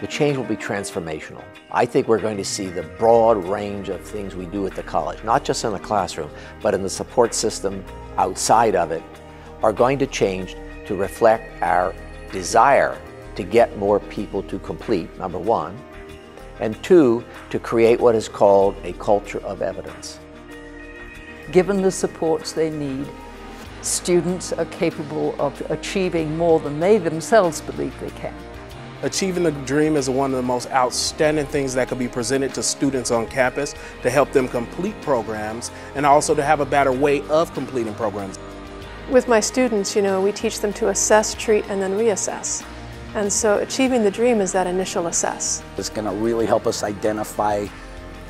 the change will be transformational. I think we're going to see the broad range of things we do at the college, not just in the classroom, but in the support system outside of it, are going to change to reflect our desire to get more people to complete, number one, and two, to create what is called a culture of evidence. Given the supports they need, students are capable of achieving more than they themselves believe they can. Achieving the dream is one of the most outstanding things that could be presented to students on campus to help them complete programs and also to have a better way of completing programs. With my students, we teach them to assess, treat, and then reassess. And so achieving the dream is that initial assess. It's going to really help us identify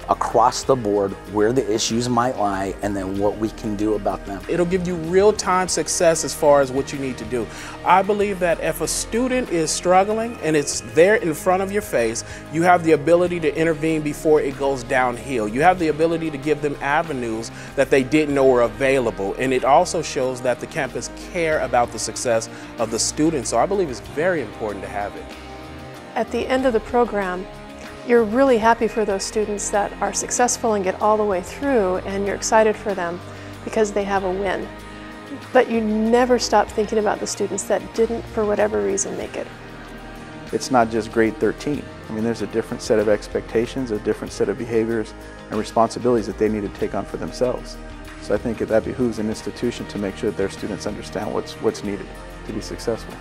across the board where the issues might lie and then what we can do about them. It'll give you real-time success as far as what you need to do. I believe that if a student is struggling and it's there in front of your face, you have the ability to intervene before it goes downhill. You have the ability to give them avenues that they didn't know were available, and it also shows that the campus care about the success of the students. So I believe it's very important to have it. At the end of the program, you're really happy for those students that are successful and get all the way through, and you're excited for them because they have a win. But you never stop thinking about the students that didn't, for whatever reason, make it. It's not just grade 13. I mean, there's a different set of expectations, a different set of behaviors and responsibilities that they need to take on for themselves. So I think that behooves an institution to make sure that their students understand what's needed to be successful.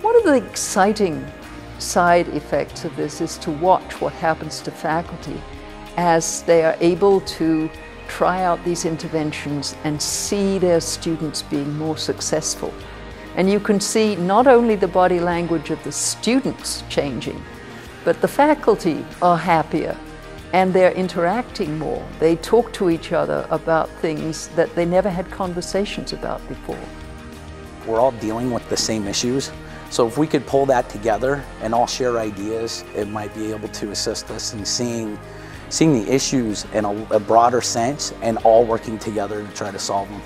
One of the exciting side effects of this is to watch what happens to faculty as they are able to try out these interventions and see their students being more successful. And you can see not only the body language of the students changing, but the faculty are happier and they're interacting more. They talk to each other about things that they never had conversations about before. We're all dealing with the same issues. So if we could pull that together and all share ideas, it might be able to assist us in seeing the issues in a broader sense and all working together to try to solve them.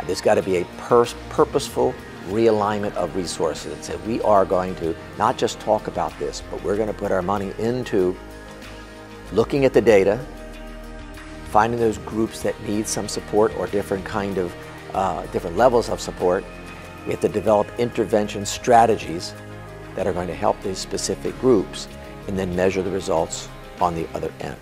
There's got to be a purposeful realignment of resources. And so we are going to not just talk about this, but we're going to put our money into looking at the data, finding those groups that need some support or different levels of support. We have to develop intervention strategies that are going to help these specific groups and then measure the results on the other end.